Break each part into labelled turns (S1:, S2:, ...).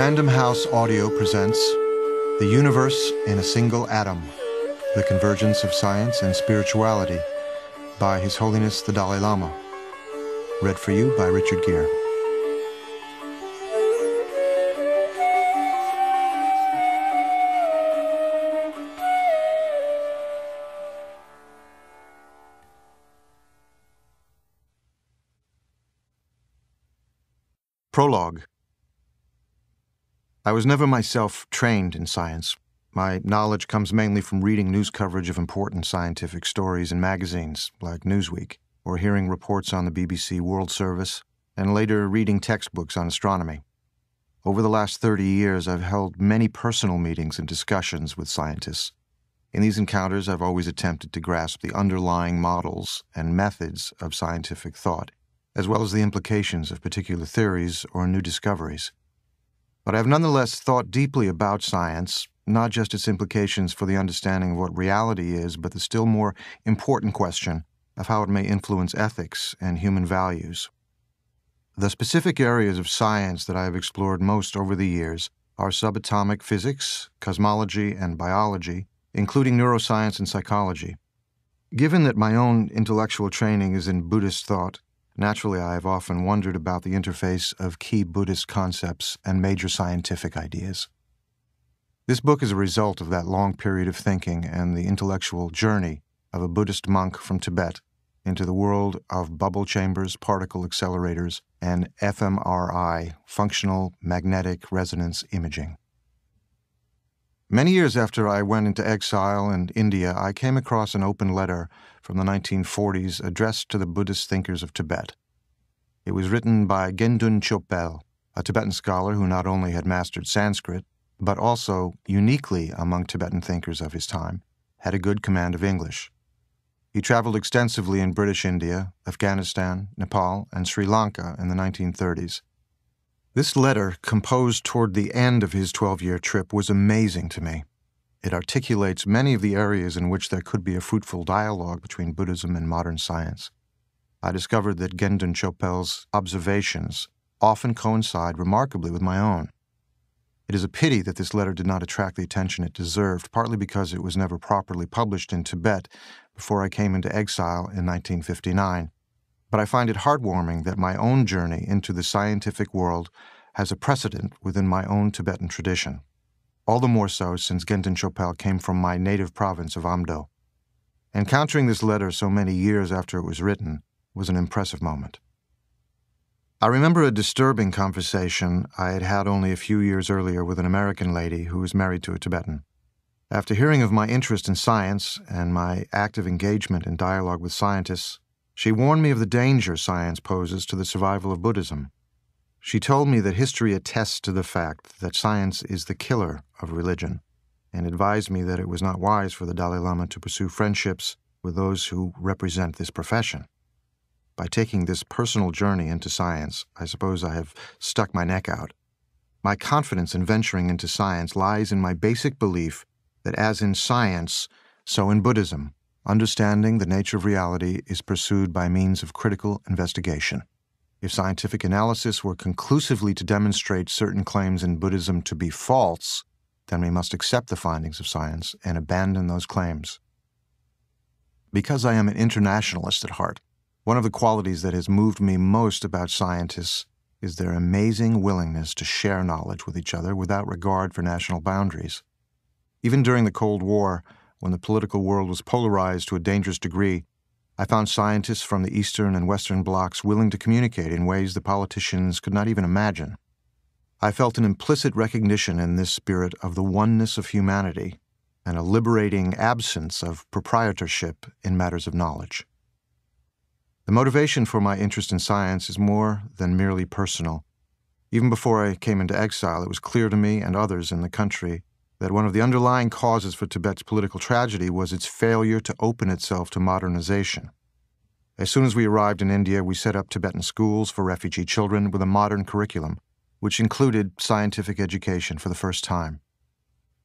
S1: Random House Audio presents The Universe in a Single Atom, The Convergence of Science and Spirituality by His Holiness the Dalai Lama. Read for you by Richard Gere. Prologue. I was never myself trained in science. My knowledge comes mainly from reading news coverage of important scientific stories in magazines like Newsweek, or hearing reports on the BBC World Service, and later reading textbooks on astronomy. Over the last 30 years, I've held many personal meetings and discussions with scientists. In these encounters, I've always attempted to grasp the underlying models and methods of scientific thought, as well as the implications of particular theories or new discoveries. But I've nonetheless thought deeply about science, not just its implications for the understanding of what reality is, but the still more important question of how it may influence ethics and human values. The specific areas of science that I have explored most over the years are subatomic physics, cosmology, and biology, including neuroscience and psychology. Given that my own intellectual training is in Buddhist thought, naturally, I have often wondered about the interface of key Buddhist concepts and major scientific ideas. This book is a result of that long period of thinking and the intellectual journey of a Buddhist monk from Tibet into the world of bubble chambers, particle accelerators, and fMRI, functional magnetic resonance imaging. Many years after I went into exile in India, I came across an open letter from the 1940s addressed to the Buddhist thinkers of Tibet. It was written by Gendun Chopel, a Tibetan scholar who not only had mastered Sanskrit, but also, uniquely among Tibetan thinkers of his time, had a good command of English. He traveled extensively in British India, Afghanistan, Nepal, and Sri Lanka in the 1930s. This letter, composed toward the end of his 12-year trip, was amazing to me. It articulates many of the areas in which there could be a fruitful dialogue between Buddhism and modern science. I discovered that Gendun Chopel's observations often coincide remarkably with my own. It is a pity that this letter did not attract the attention it deserved, partly because it was never properly published in Tibet before I came into exile in 1959. But I find it heartwarming that my own journey into the scientific world has a precedent within my own Tibetan tradition. All the more so since Gendun Chopel came from my native province of Amdo. Encountering this letter so many years after it was written was an impressive moment. I remember a disturbing conversation I had had only a few years earlier with an American lady who was married to a Tibetan. After hearing of my interest in science and my active engagement in dialogue with scientists, she warned me of the danger science poses to the survival of Buddhism. She told me that history attests to the fact that science is the killer of religion, and advised me that it was not wise for the Dalai Lama to pursue friendships with those who represent this profession. By taking this personal journey into science, I suppose I have stuck my neck out. My confidence in venturing into science lies in my basic belief that as in science, so in Buddhism, understanding the nature of reality is pursued by means of critical investigation. If scientific analysis were conclusively to demonstrate certain claims in Buddhism to be false, then we must accept the findings of science and abandon those claims. Because I am an internationalist at heart, one of the qualities that has moved me most about scientists is their amazing willingness to share knowledge with each other without regard for national boundaries. Even during the Cold War, when the political world was polarized to a dangerous degree, I found scientists from the Eastern and Western blocs willing to communicate in ways the politicians could not even imagine. I felt an implicit recognition in this spirit of the oneness of humanity and a liberating absence of proprietorship in matters of knowledge. The motivation for my interest in science is more than merely personal. Even before I came into exile, it was clear to me and others in the country that one of the underlying causes for Tibet's political tragedy was its failure to open itself to modernization. As soon as we arrived in India, we set up Tibetan schools for refugee children with a modern curriculum, which included scientific education for the first time.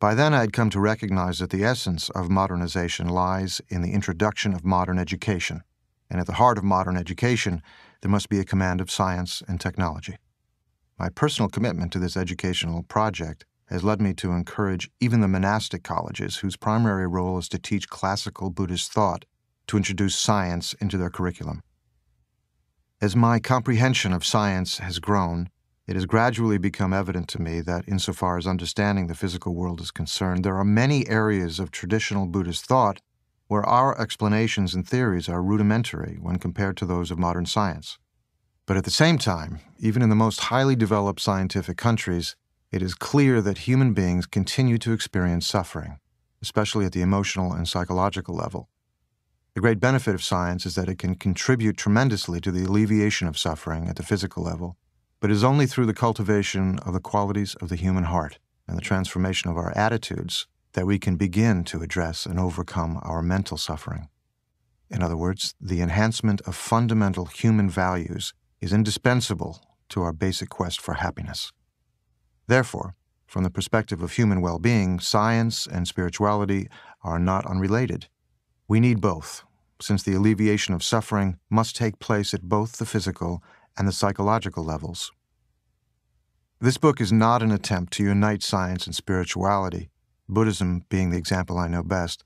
S1: By then, I had come to recognize that the essence of modernization lies in the introduction of modern education, and at the heart of modern education, there must be a command of science and technology. My personal commitment to this educational project has led me to encourage even the monastic colleges, whose primary role is to teach classical Buddhist thought, to introduce science into their curriculum. As my comprehension of science has grown, it has gradually become evident to me that insofar as understanding the physical world is concerned, there are many areas of traditional Buddhist thought where our explanations and theories are rudimentary when compared to those of modern science. But at the same time, even in the most highly developed scientific countries, it is clear that human beings continue to experience suffering, especially at the emotional and psychological level. The great benefit of science is that it can contribute tremendously to the alleviation of suffering at the physical level, but it is only through the cultivation of the qualities of the human heart and the transformation of our attitudes that we can begin to address and overcome our mental suffering. In other words, the enhancement of fundamental human values is indispensable to our basic quest for happiness. Therefore, from the perspective of human well-being, science and spirituality are not unrelated. We need both, since the alleviation of suffering must take place at both the physical and the psychological levels. This book is not an attempt to unite science and spirituality, Buddhism being the example I know best,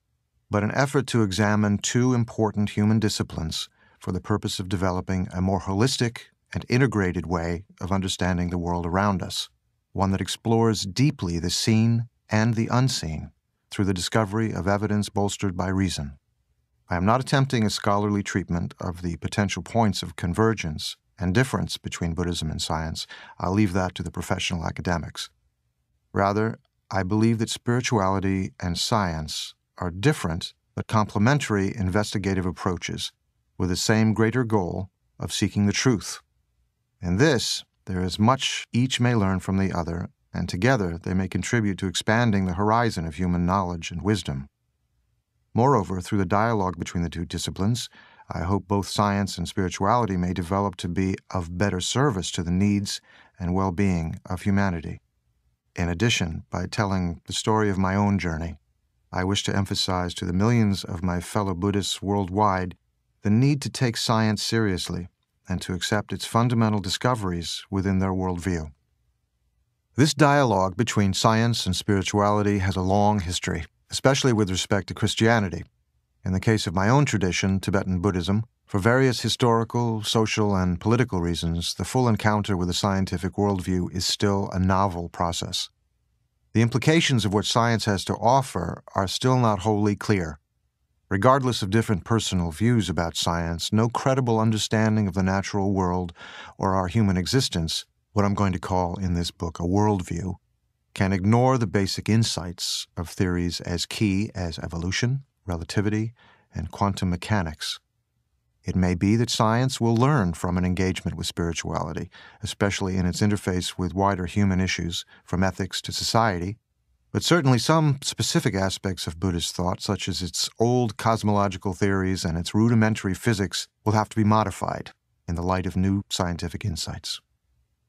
S1: but an effort to examine two important human disciplines for the purpose of developing a more holistic and integrated way of understanding the world around us, one that explores deeply the seen and the unseen through the discovery of evidence bolstered by reason. I am not attempting a scholarly treatment of the potential points of convergence and difference between Buddhism and science. I'll leave that to the professional academics. Rather, I believe that spirituality and science are different but complementary investigative approaches with the same greater goal of seeking the truth. In this, there is much each may learn from the other, and together they may contribute to expanding the horizon of human knowledge and wisdom. Moreover, through the dialogue between the two disciplines, I hope both science and spirituality may develop to be of better service to the needs and well-being of humanity. In addition, by telling the story of my own journey, I wish to emphasize to the millions of my fellow Buddhists worldwide the need to take science seriously and to accept its fundamental discoveries within their worldview. This dialogue between science and spirituality has a long history, especially with respect to Christianity. In the case of my own tradition, Tibetan Buddhism, for various historical, social, and political reasons, the full encounter with the scientific worldview is still a novel process. The implications of what science has to offer are still not wholly clear. Regardless of different personal views about science, no credible understanding of the natural world or our human existence, what I'm going to call in this book a worldview, can ignore the basic insights of theories as key as evolution, relativity, and quantum mechanics. It may be that science will learn from an engagement with spirituality, especially in its interface with wider human issues, from ethics to society, but certainly some specific aspects of Buddhist thought, such as its old cosmological theories and its rudimentary physics, will have to be modified in the light of new scientific insights.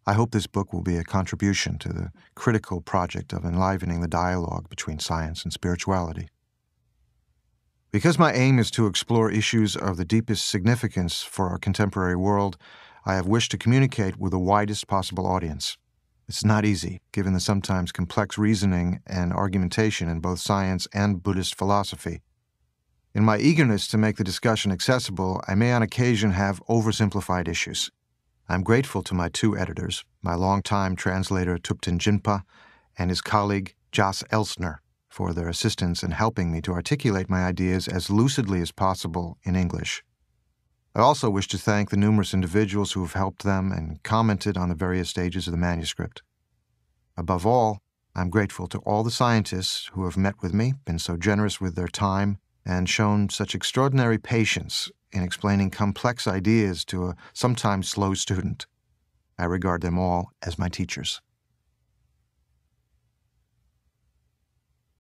S1: I hope this book will be a contribution to the critical project of enlivening the dialogue between science and spirituality. Because my aim is to explore issues of the deepest significance for our contemporary world, I have wished to communicate with the widest possible audience. It's not easy, given the sometimes complex reasoning and argumentation in both science and Buddhist philosophy. In my eagerness to make the discussion accessible, I may on occasion have oversimplified issues. I'm grateful to my two editors, my longtime translator Thupten Jinpa and his colleague Jas Elsner, for their assistance in helping me to articulate my ideas as lucidly as possible in English. I also wish to thank the numerous individuals who have helped them and commented on the various stages of the manuscript. Above all, I'm grateful to all the scientists who have met with me, been so generous with their time, and shown such extraordinary patience in explaining complex ideas to a sometimes slow student. I regard them all as my teachers.